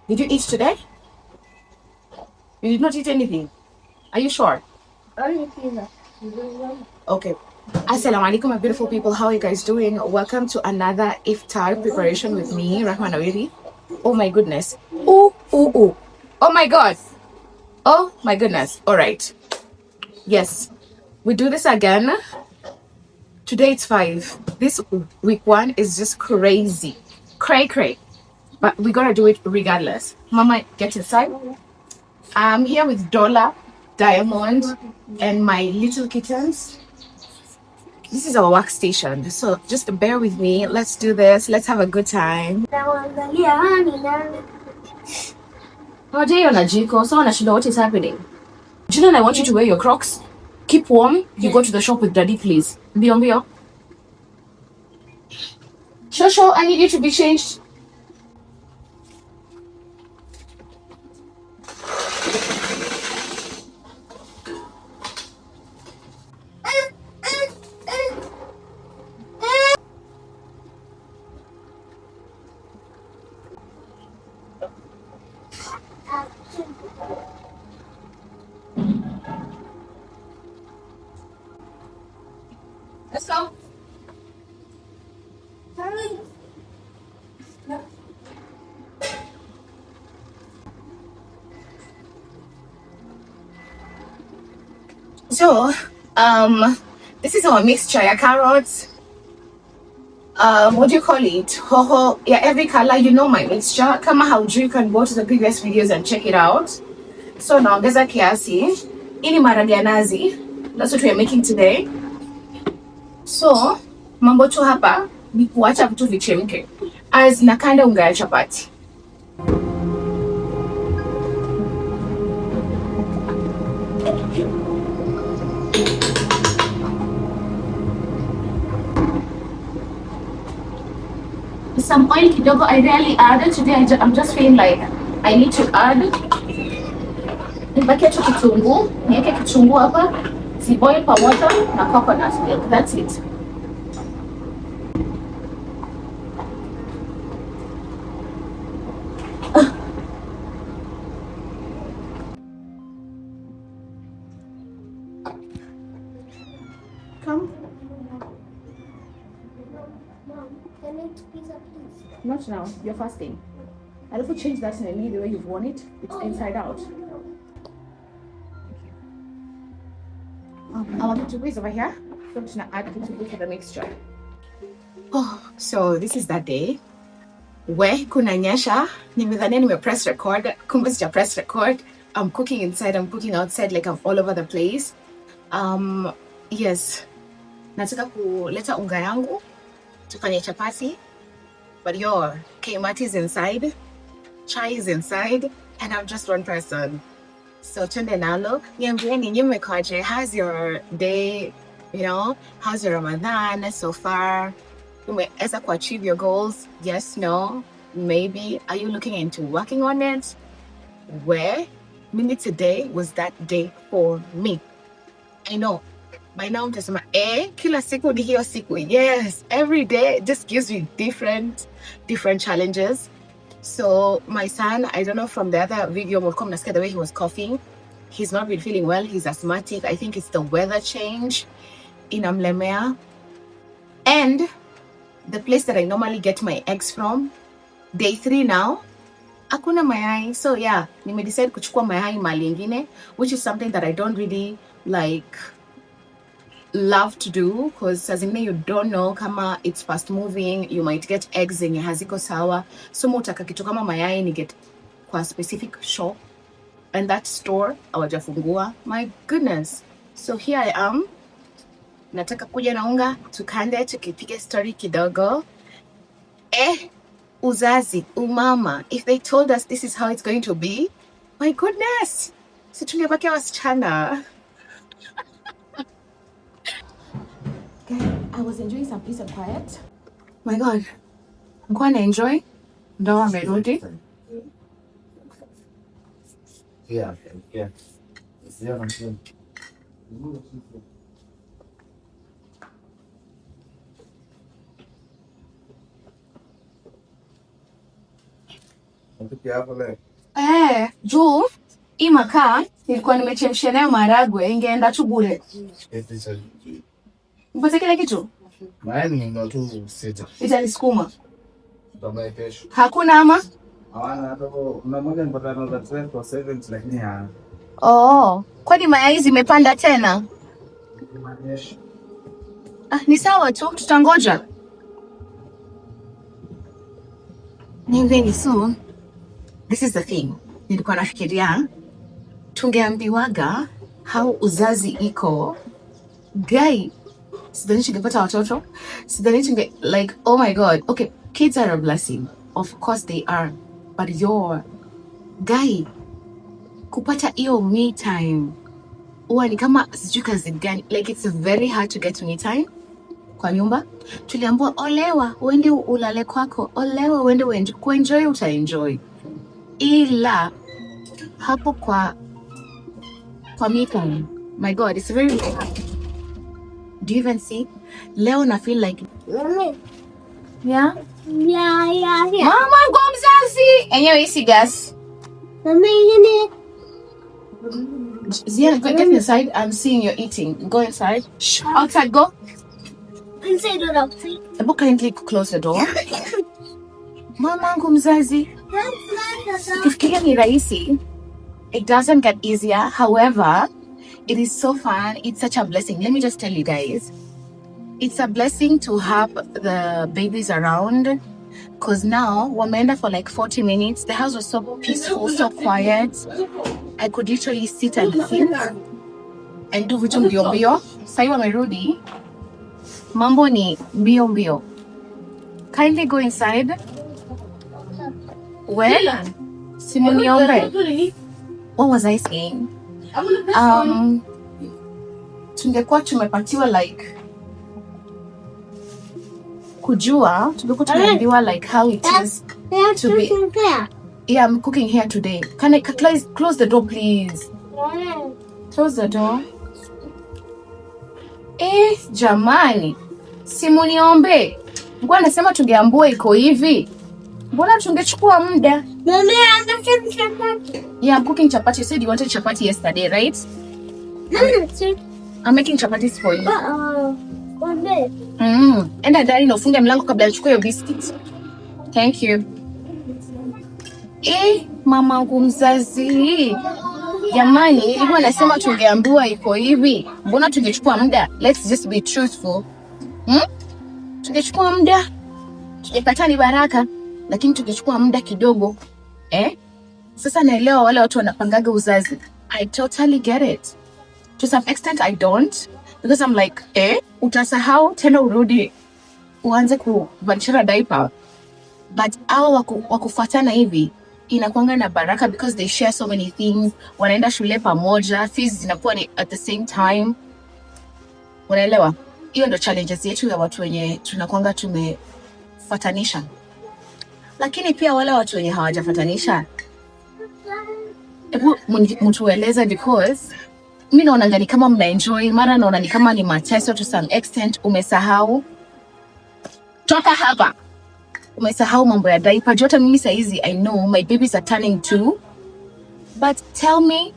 Did you eat today? You did not eat anything. Are you sure? Okay. Assalamu alaikum, my beautiful people. How are you guys doing? Welcome to another iftar preparation with me, Rahman Awiri. Oh my goodness. Ooh, ooh, ooh. Oh my god. Oh my goodness. All right. Yes. We do this again. Today it's 5. This week 1 is just crazy. Cray cray. But we're gonna do it regardless. Mama, get inside. I'm here with Dola, Diamond, and my little kittens. This is our workstation, so just bear with me. Let's do this. Let's have a good time. Jiko, so what is happening? Julian, I want you to wear your Crocs. Keep warm. You go to the shop with Daddy, please. Mbio mbio. Shosho, I need you to be changed. Let's go. So, this is our mixture. Yeah, carrots. What do you call it? Hoho. Yeah, every color. You know my mixture. Kama haujui, you can go to the previous videos and check it out. So naongeza kiasi. Ini maragi ya nazi. That's what we are making today. So mambo tu hapa ni kuacha vitu vichemke. As nakanda unga ya chapati. Some oil kidogo. I rarely add it today. I'm just feeling like I need to add. Nipakie tu kitunguu, niweke kitunguu hapa, ziboil pamoja na coconut milk. That's it. Come. Can I eat pizza, please? Not now. You're fasting. I'll also change that in a the way you've worn it. It's inside out. Our kitchen is over here. So I'm just gonna add kitchen to the mixture. Oh, so this is that day. We kunanyesha. Nimedhania press record. Kumbe sija press record. I'm cooking inside. I'm cooking outside. Like I'm all over the place. Yes. Nataka kuleta unga yangu. Tufanye chapati. But your Kmart is inside. Chai is inside. And I'm just one person. So tunde na look. How's your day? You know, how's your Ramadan so far? Umeweza achieve your goals? Yes, no, maybe. Are you looking into working on it? Where? Maybe today was that day for me. I know. By now, mtasema, kila siku ni hiyo siku. Yes, every day just gives me different challenges. So my son, I don't know from the other video, the way he was coughing. He's not been feeling well. He's asthmatic. I think it's the weather change in Amlemea. And the place that I normally get my eggs from, day 3 now, hakuna mayai. So yeah, nime decide kuchukua mayai mali ingine, which is something that I don't really like love to do, because as in you don't know kama it's fast moving, you might get eggs zenye haziko sawa. So mutaka kitu kama mayai ni get kwa specific shop, and that store hawajafungua. My goodness. So here I am. Nataka kuja na unga, tukande, tukipige story kidogo. Uzazi, umama. If they told us this is how it's going to be, my goodness. Si tungebakia wasichana. I was enjoying some peace and quiet. My God. I'm going to enjoy. Ndo amerudi. Yeah. Juu hii makaa nilikuwa nimechemsha nayo maharagwe ingeenda tu bure. Mpate kile kitu? Maana ndio tu sita. Itanisukuma. Ndio kesho. Hakuna ama? Hawana hapo kuna moja nipata na 12% lakini ya. Oh, kwani mayai zimepanda tena? Ni sawa tu, tutangoja. Ni so. This is the thing. Nilikuwa nafikiria tungeambiwaga how uzazi iko. Guy, sidhani tungepata watoto. Sidhani like, oh my god. Okay, kids are a blessing. Of course they are. But guy, kupata iyo me time. Uwa ni kama sijui kazi gani. Like it's very hard to get me time. Kwa nyumba. Tuliambiwa olewa, uende ulale kwako. Olewa, uende kuenjoy, utaenjoy. Ila hapo kwa me time. My god, it's very hard. Do you even see? Leo na feel like yeah? Yeah. Mama, go mzazi. Enyewe isi gas. Zia, go get inside. I'm seeing you're eating. Go inside. Outside, go. Inside or outside? Ebu kindly close the door. Mama, go mzazi. Kifikiria ni rahisi. It doesn't get easier. However, it is so fun. It's such a blessing. Let me just tell you guys. It's a blessing to have the babies around. Because now, wameenda for like 40 minutes. The house was so peaceful, so quiet. I could literally sit and think and do vitu mbio mbio. Sai wamerudi. Mambo ni mbio mbio. Kindly go inside. Well, Simoniombe. What was I saying? Tungekuwa tumepatiwa like kujua, tungekuwa tumeambiwa like how it is to be. Yeah, I'm cooking here today. Can I close the door, please? Close the door. Jamani. Simoniombe. Mbona nasema tungeambua iko hivi? Mbona tungechukua muda? Mama, yeah, I'm cooking chapati. You said you wanted chapati yesterday, right? I'm making chapatis for you. Enda ndani na ufunge mlango kabla nichukue hiyo biscuit. Thank you. Mama mzazi. Jamani, nilikuwa nasema tungeambiwa iko hivi. Mbona tungechukua muda? Let's just be truthful. Tungechukua muda. Tungepata ni baraka, lakini tungechukua muda kidogo. Sasa naelewa wale watu wanapangaga uzazi. I totally get it. To some extent I don't, because I'm like, utasahau tena urudi uanze kuvalishana diaper. But hao wakufuatana hivi inakuanga na baraka because they share so many things. Wanaenda shule pamoja, fees zinakuwa ni at the same time. Unaelewa? Hiyo ndio challenges yetu ya watu wenye tunakuanga tumefuatanisha. Lakini pia wale watu wenye hawajafatanisha, hebu mtueleza, because mimi naona ni kama mna enjoy, mara naona ni kama ni mateso to some extent. Umesahau. Toka hapa. Umesahau mambo ya diaper. Jota mimi saizi I know my babies are turning 2. But tell me,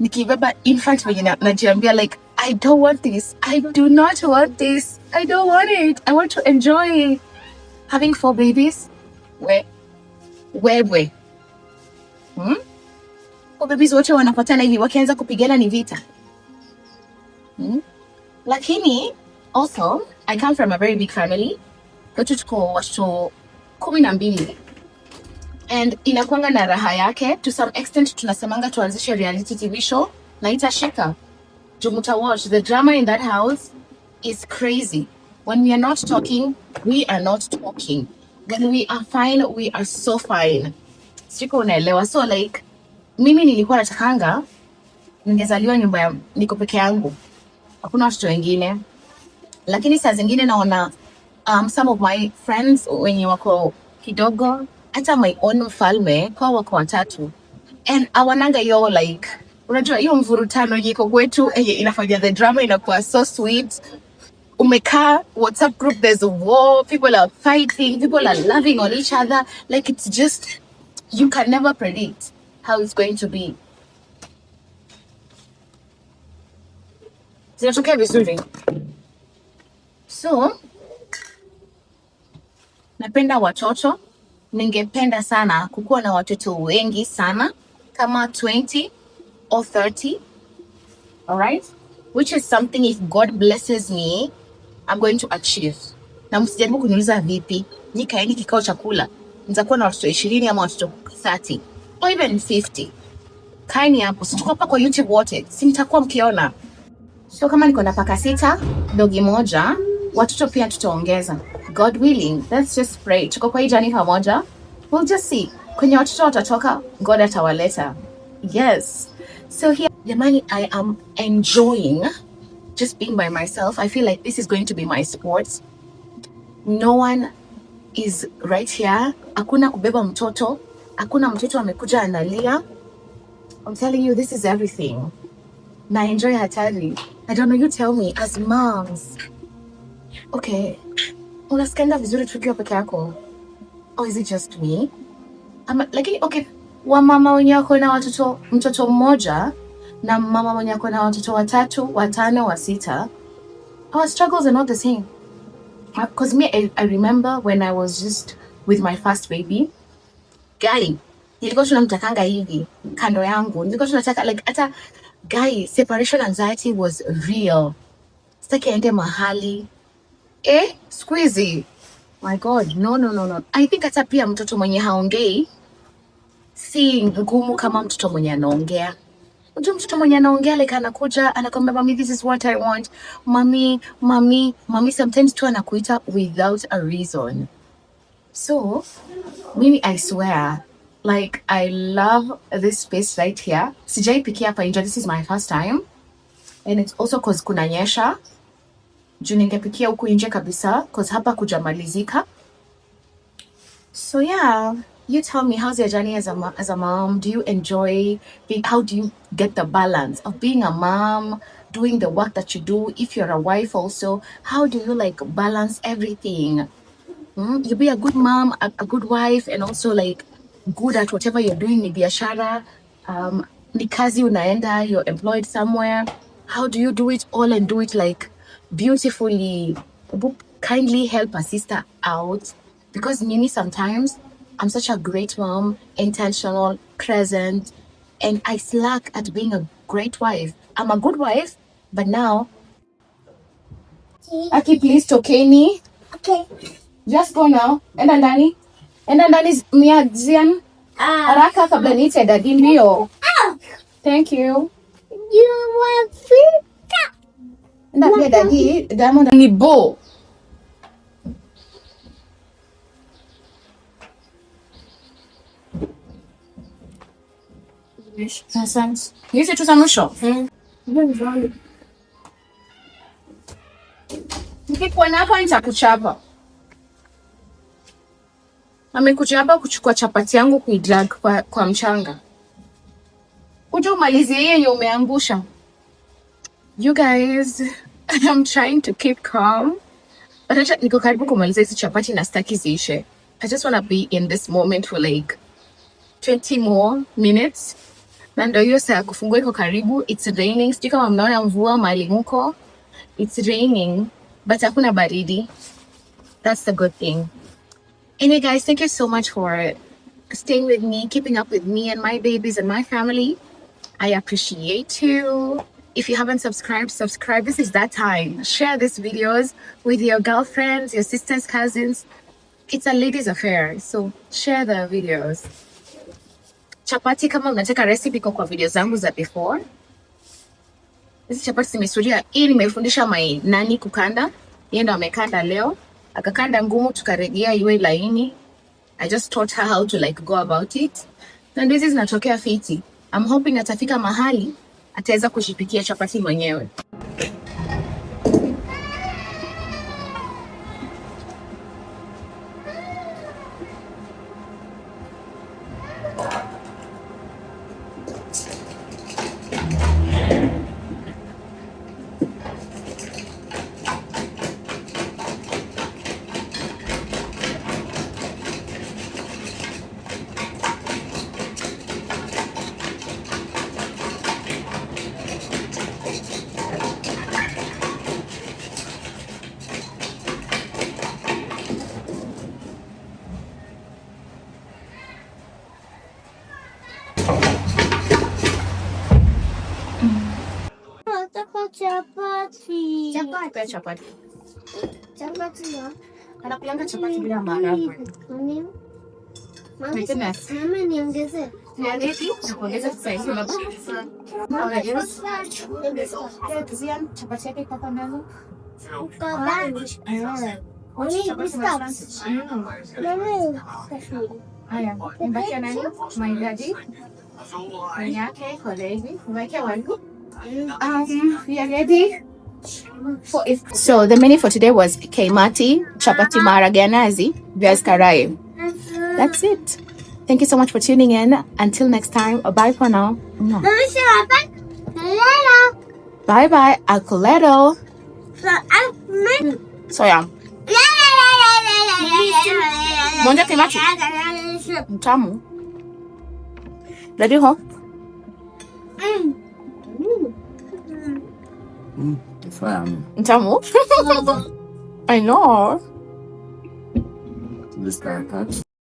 nikibeba infant wenye najiambia like I don't want this. I do not want this. I don't want it. I want to enjoy having 4 babies. Wewe. Kwa babies wote wanapatana hivi wakianza kupigana ni vita. Lakini also I come from a very big family. Kwetu tuko watoto 12. And inakuanga na raha yake. To some extent tunasemanga tuanzishe reality TV show na itashika. Jumuta watch. The drama in that house is crazy. When we are not talking, we are not talking. When we are fine, we are so fine. Jiko unaelewa. So like, mimi nilikuwa natakanga ningezaliwa nyumba ya niko peke yangu. Hakuna watoto wengine. Lakini saa zingine naona some of my friends wenye wako kidogo, hata my own mfalme kwa wako watatu. And awananga yo like, unajua hiyo mvurutano yiko kwetu inafanya the drama inakuwa so sweet. Umekaa WhatsApp group, there's a war, people are fighting, people are loving on each other. Like it's just you can never predict how it's going to be. Zinatokea vizuri. So napenda watoto, ningependa sana kukuwa na watoto wengi sana, kama 20 or 30. All right, which is something if God blesses me I'm going to achieve. Na msijaribu kuniuliza vipi, nikaeni kikao chakula nitakuwa na watoto 20 ama watoto 30 or even 50. Kaini hapo, sitakuwa hapa kwa YouTube wote, si mtakuwa mkiona. So kama niko na paka 6, dogi moja, watoto pia tutaongeza. God willing, let's just pray. Tuko kwa hii journey pamoja. We'll just see. Kwenye watoto watatoka, God atawaleta. Yes. So here, jamani, I am enjoying just being by myself. I feel like this is going to be my sport. No one is right here. Hakuna kubeba mtoto. Hakuna mtoto amekuja analia. I'm telling you, this is everything. Na enjoy hatari. I don't know, you tell me, as moms. Okay, unasikenda vizuri tukiwa peke yako? Or is it just me? Lakini okay, wamama wenye wako na mtoto mmoja na mama mwenye wako na watoto 3, 5, 6, our struggles are not the same. Because me, I remember when I was just with my first baby, guy, nilikuwa tunamtakanga hivi kando yangu, nilikuwa tunataka like hata guy, separation anxiety was real. Sitaki aende mahali. Squeezy. My God, no. I think hata pia mtoto mwenye haongei si ngumu kama mtoto mwenye anaongea. Unajua mtoto mwenye anaongea like anakuja anakwambia mommy this is what I want. Mommy sometimes tu anakuita without a reason. So, mimi I swear, like I love this space right here. Sijaipikia hapa nje, this is my first time. And it's also cause kunanyesha. Juu ningepikia huku nje kabisa cause hapa kujamalizika. So yeah, you tell me, how's your journey as a mom? Do you enjoy how do you get the balance of being a mom, doing the work that you do? If you're a wife also, how do you like balance everything? You be a good mom, a good wife, and also like good at whatever you're doing, ni biashara, ni kazi unaenda, you're employed somewhere. How do you do it all and do it like beautifully? Kindly help a sister out, because mimi sometimes I'm such a great mom, intentional, present, and I slack at being a great wife. I'm a good wife, but now Aki, please tokeni. Okay. Just go now. Enda ndani. Enda ndani miazian. Haraka kabla niite dadi ndio. Thank you. You want pizza? Enda pia dadi, Diamond ni bo. Asante. Hizi tu za mwisho. Nikikuwa hapa nitakuchapa. Amekuja hapa kuchukua chapati yangu kuidrag kwa mchanga. Uje umalizie yenye umeangusha. You guys, I'm trying to keep calm. But acha niko karibu kumaliza hizi chapati na sitaki ziishe. I just want to be in this moment for like 20 more minutes. Na ndio hiyo saa kufungua iko karibu. It's raining. Sijui kama mnaona mvua mahali mko. It's raining, but hakuna baridi. That's the good thing. Anyway, guys, thank you so much for staying with me, keeping up with me and my babies and my family. I appreciate you. If you haven't subscribed, subscribe. This is that time. Share these videos with your girlfriends, your sisters, cousins. It's a ladies' affair, so share the videos. Chapati, kama unataka recipe kwa video zangu za before. Hizi chapati zimesuria. Hii nimefundisha my nani kukanda. Yeye ndo amekanda leo. Akakanda ngumu tukaregea iwe laini. I just taught her how to like go about it. Na hizi zinatokea fiti. I'm hoping atafika mahali ataweza kujipikia chapati mwenyewe. Chapati. Chapati. Chapati. Chapati ya. Anakulanga chapati bila maharagwe. My goodness. Mama niongeze. Niongeze? Nakuongeza sasa hivi na chapati yake kwa meza. Haya, nibakia nani? Mahitaji yake kwa hivi. Nibakia wangu. We are ready for it. So the menu for today was kaimati, chapati maharage ya nazi, viazi karai. That's it. Thank you so much for tuning in. Until next time, bye for now. Bye bye, Alcoletto. So yeah. Monja kaimati. Mtamu. Ready ho? Mtamu. I know.